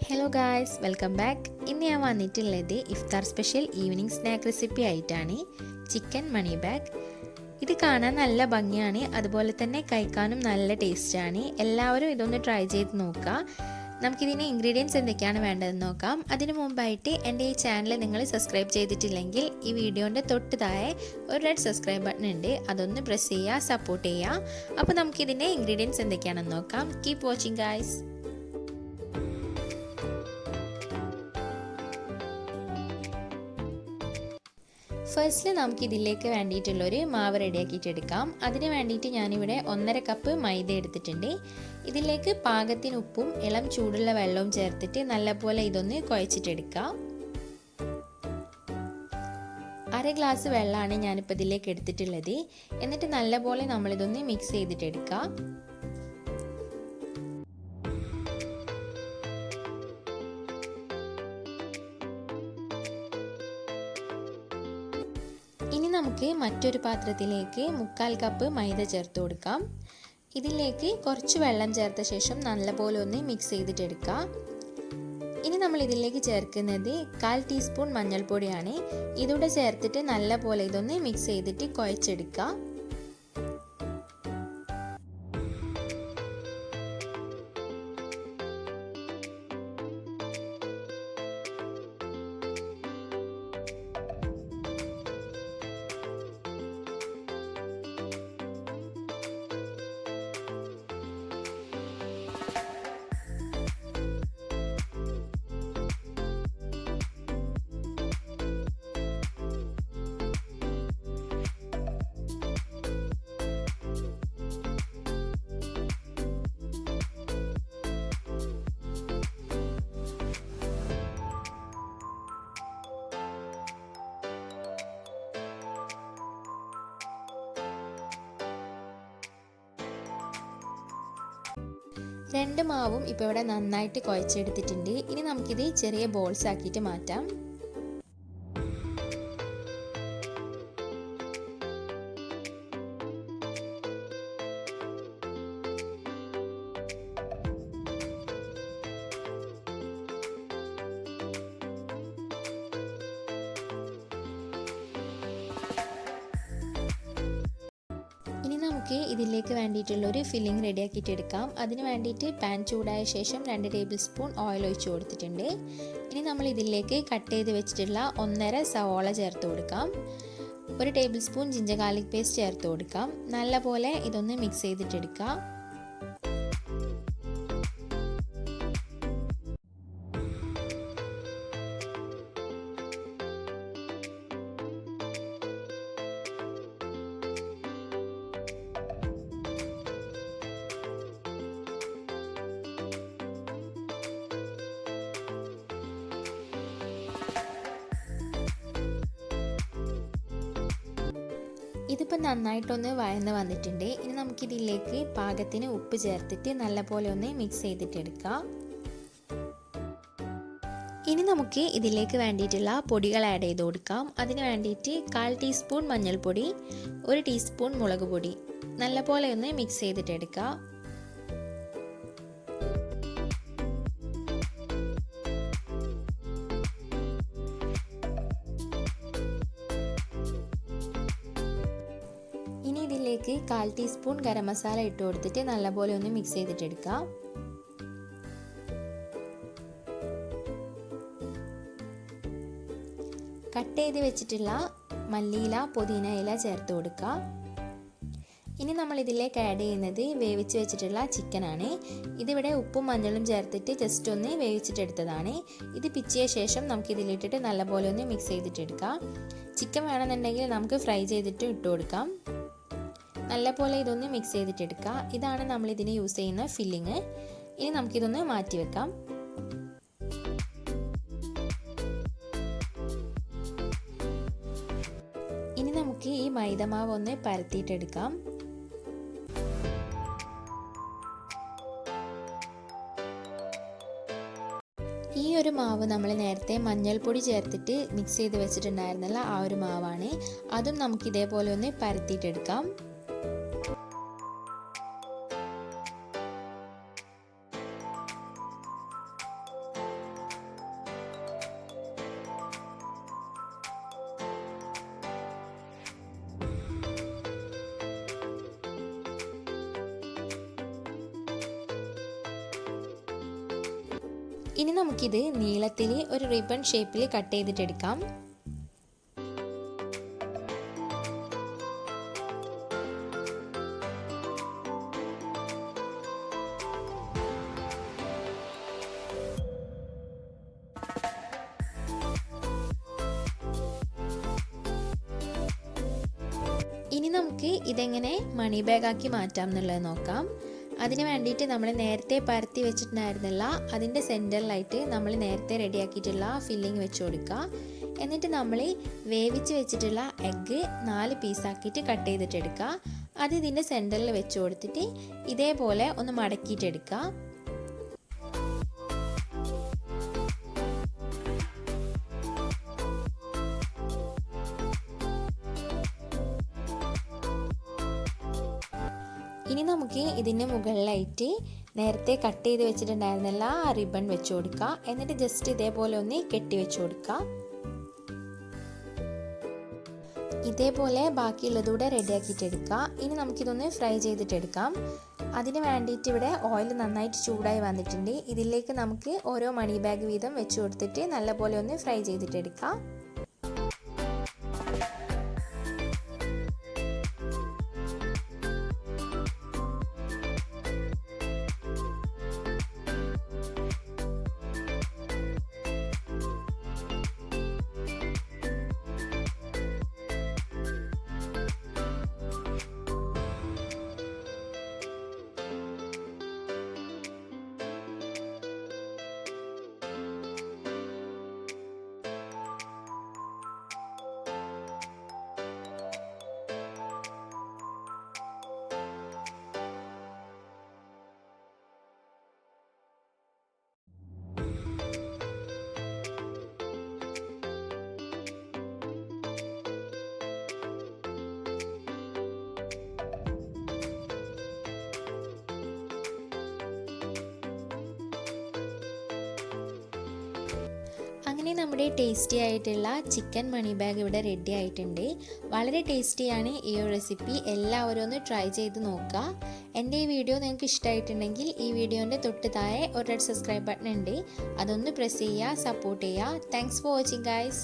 Hello guys, welcome back. ഇന്ന് ഞാൻ വന്നിട്ടുള്ളത് ഇഫ്താർ സ്പെഷ്യൽ ഈവനിങ് സ്നാക്ക് റെസിപ്പി ആയിട്ടാണ്. ചിക്കൻ മണി ബാഗ്. ഇത് കാണാൻ നല്ല ഭംഗിയാണ്, അതുപോലെ തന്നെ കഴിക്കാനും നല്ല ടേസ്റ്റാണ്. എല്ലാവരും ഇതൊന്ന് ട്രൈ ചെയ്ത് നോക്കുക. നമുക്കിതിന് ഇൻഗ്രീഡിയൻസ് എന്തൊക്കെയാണ് വേണ്ടതെന്ന് നോക്കാം. അതിനു മുമ്പായിട്ട് എൻ്റെ ഈ ചാനൽ നിങ്ങൾ സബ്സ്ക്രൈബ് ചെയ്തിട്ടില്ലെങ്കിൽ ഈ വീഡിയോൻ്റെ തൊട്ട് താഴെ ഒരു റെഡ് സബ്സ്ക്രൈബ് ബട്ടൺ ഉണ്ട്, അതൊന്ന് പ്രസ് ചെയ്യുക, സപ്പോർട്ട് ചെയ്യുക. അപ്പോൾ നമുക്കിതിൻ്റെ ഇൻഗ്രീഡിയൻസ് എന്തൊക്കെയാണെന്ന് നോക്കാം. Keep watching guys. ഫസ്റ്റിൽ നമുക്ക് ഇതിലേക്ക് വേണ്ടിയിട്ടുള്ളൊരു മാവ് റെഡിയാക്കിയിട്ടെടുക്കാം. അതിന് വേണ്ടിയിട്ട് ഞാനിവിടെ 1.5 കപ്പ് മൈദ എടുത്തിട്ടുണ്ട്. ഇതിലേക്ക് പാകത്തിന് ഉപ്പും ഇളം ചൂടുള്ള വെള്ളവും ചേർത്തിട്ട് നല്ലപോലെ ഇതൊന്ന് കുഴച്ചിട്ടെടുക്കാം. 1/2 ഗ്ലാസ് വെള്ളമാണ് ഞാനിപ്പോൾ ഇതിലേക്ക് എടുത്തിട്ടുള്ളത്. എന്നിട്ട് നല്ലപോലെ നമ്മളിതൊന്ന് മിക്സ് ചെയ്തിട്ടെടുക്കാം. ഇനി നമുക്ക് മറ്റൊരു പാത്രത്തിലേക്ക് 1/4 കപ്പ് മൈദ ചേർത്ത് കൊടുക്കാം. ഇതിലേക്ക് കുറച്ച് വെള്ളം ചേർത്ത ശേഷം നല്ലപോലെ ഒന്ന് മിക്സ് ചെയ്തിട്ടെടുക്കാം. ഇനി നമ്മൾ ഇതിലേക്ക് ചേർക്കുന്നത് 1/4 ടീസ്പൂൺ മഞ്ഞൾപ്പൊടിയാണ്. ഇതൂടെ ചേർത്തിട്ട് നല്ലപോലെ ഇതൊന്ന് മിക്സ് ചെയ്തിട്ട് കുഴച്ചെടുക്കാം. രണ്ട് മാവും ഇപ്പോൾ ഇവിടെ നന്നായിട്ട് കുഴച്ചെടുത്തിട്ടുണ്ട്. ഇനി നമുക്കിത് ചെറിയ ബോൾസ് ആക്കിയിട്ട് മാറ്റാം. ഇനി നമുക്ക് ഇതിലേക്ക് വേണ്ടിയിട്ടുള്ളൊരു ഫില്ലിംഗ് റെഡിയാക്കിയിട്ട് എടുക്കാം. അതിന് വേണ്ടിയിട്ട് പാൻ ചൂടായ ശേഷം 2 ടേബിൾ സ്പൂൺ ഓയിൽ ഒഴിച്ച് കൊടുത്തിട്ടുണ്ട്. ഇനി നമ്മൾ ഇതിലേക്ക് കട്ട് ചെയ്ത് വെച്ചിട്ടുള്ള 1.5 സവോള ചേർത്ത് കൊടുക്കാം. 1 table spoon ginger garlic paste ചേർത്ത് കൊടുക്കാം. നല്ലപോലെ ഇതൊന്ന് മിക്സ് ചെയ്തിട്ടെടുക്കാം. ഇതിപ്പോൾ നന്നായിട്ടൊന്ന് വഴന്ന് വന്നിട്ടുണ്ട്. ഇനി നമുക്കിതിലേക്ക് പാകത്തിന് ഉപ്പ് ചേർത്തിട്ട് നല്ലപോലെ ഒന്ന് മിക്സ് ചെയ്തിട്ടെടുക്കാം. ഇനി നമുക്ക് ഇതിലേക്ക് വേണ്ടിയിട്ടുള്ള പൊടികൾ ആഡ് ചെയ്ത് കൊടുക്കാം. അതിന് വേണ്ടിയിട്ട് 1/4 ടീസ്പൂൺ മഞ്ഞൾപ്പൊടി, 1 ടീസ്പൂൺ മുളക് പൊടി, നല്ലപോലെ ഒന്ന് മിക്സ് ചെയ്തിട്ടെടുക്കാം. ഇനി ഇതിലേക്ക് 1/4 ടീസ്പൂൺ ഗരം മസാല ഇട്ട് കൊടുത്തിട്ട് നല്ലപോലെ ഒന്ന് മിക്സ് ചെയ്തിട്ടെടുക്കാം. കട്ട് ചെയ്ത് വെച്ചിട്ടുള്ള മല്ലിയില, പുതിന ഇല ചേർത്ത് കൊടുക്കുക. ഇനി നമ്മൾ ഇതിലേക്ക് ആഡ് ചെയ്യുന്നത് വേവിച്ച് വെച്ചിട്ടുള്ള ചിക്കനാണ്. ഇതിവിടെ ഉപ്പും മഞ്ഞളും ചേർത്തിട്ട് ജസ്റ്റ് ഒന്ന് വേവിച്ചിട്ടെടുത്തതാണ്. ഇത് പിച്ചിയ ശേഷം നമുക്ക് ഇതിലിട്ടിട്ട് നല്ലപോലെ ഒന്ന് മിക്സ് ചെയ്തിട്ടെടുക്കാം. ചിക്കൻ വേണമെന്നുണ്ടെങ്കിൽ നമുക്ക് ഫ്രൈ ചെയ്തിട്ട് ഇട്ട് കൊടുക്കാം. നല്ലപോലെ ഇതൊന്ന് മിക്സ് ചെയ്തിട്ടെടുക്കുക. ഇതാണ് നമ്മൾ ഇതിന് യൂസ് ചെയ്യുന്ന ഫില്ലിങ്. ഇനി നമുക്കിതൊന്ന് മാറ്റി വെക്കാം. ഇനി നമുക്ക് ഈ മൈദമാവ് ഒന്ന് പരത്തിയിട്ടെടുക്കാം. ഈ ഒരു മാവ് നമ്മൾ നേരത്തെ മഞ്ഞൾപ്പൊടി ചേർത്തിട്ട് മിക്സ് ചെയ്ത് വെച്ചിട്ടുണ്ടായിരുന്നല്ല, ആ ഒരു മാവാണ്. അതും നമുക്ക് ഇതേപോലെ ഒന്ന് പരത്തിയിട്ടെടുക്കാം. ഇനി നമുക്കിത് നീളത്തിൽ ഒരു റിബൺ ഷേപ്പിൽ കട്ട് ചെയ്തിട്ടെടുക്കാം. ഇനി നമുക്ക് ഇതെങ്ങനെ മണി ബാഗ് ആക്കി മാറ്റാം എന്നുള്ളത് നോക്കാം. അതിന് വേണ്ടിയിട്ട് നമ്മൾ നേരത്തെ പരത്തി വെച്ചിട്ടുണ്ടായിരുന്നില്ല, അതിൻ്റെ സെൻറ്ററിലായിട്ട് നമ്മൾ നേരത്തെ റെഡിയാക്കിയിട്ടുള്ള ഫില്ലിങ് വെച്ച് കൊടുക്കുക. എന്നിട്ട് നമ്മൾ വേവിച്ച് വെച്ചിട്ടുള്ള എഗ്ഗ് 4 പീസാക്കിയിട്ട് കട്ട് ചെയ്തിട്ടെടുക്കുക. അത് ഇതിൻ്റെ സെൻറ്ററിൽ വെച്ച് കൊടുത്തിട്ട് ഇതേപോലെ ഒന്ന് മടക്കിയിട്ടെടുക്കുക. ഇനി നമുക്ക് ഇതിന് മുകളിലായിട്ട് നേരത്തെ കട്ട് ചെയ്ത് വെച്ചിട്ടുണ്ടായിരുന്നില്ല ആ റിബൺ വെച്ച് കൊടുക്കുക. എന്നിട്ട് ജസ്റ്റ് ഇതേപോലെ ഒന്ന് കെട്ടി വെച്ച് കൊടുക്കുക. ഇതേപോലെ ബാക്കിയുള്ളതൂടെ റെഡിയാക്കിയിട്ടെടുക്കുക. ഇനി നമുക്കിതൊന്ന് ഫ്രൈ ചെയ്തിട്ടെടുക്കാം. അതിന് വേണ്ടിയിട്ട് ഇവിടെ ഓയിൽ നന്നായിട്ട് ചൂടായി വന്നിട്ടുണ്ട്. ഇതിലേക്ക് നമുക്ക് ഓരോ മണി ബാഗ് വീതം വെച്ച് കൊടുത്തിട്ട് നല്ലപോലെ ഒന്ന് ഫ്രൈ ചെയ്തിട്ടെടുക്കാം. അങ്ങനെ നമ്മുടെ ടേസ്റ്റി ആയിട്ടുള്ള ചിക്കൻ മണി ബാഗ് ഇവിടെ റെഡി ആയിട്ടുണ്ട്. വളരെ ടേസ്റ്റിയാണ് ഈ ഒരു റെസിപ്പി. എല്ലാവരും ഒന്ന് ട്രൈ ചെയ്ത് നോക്കുക. എൻ്റെ ഈ വീഡിയോ നിങ്ങൾക്ക് ഇഷ്ടമായിട്ടുണ്ടെങ്കിൽ ഈ വീഡിയോൻ്റെ തൊട്ട് താഴെ ഒരു റെഡ് സബ്സ്ക്രൈബ് ബട്ടൺ ഉണ്ട്, അതൊന്ന് പ്രസ് ചെയ്യുക, സപ്പോർട്ട് ചെയ്യുക. Thanks for watching guys.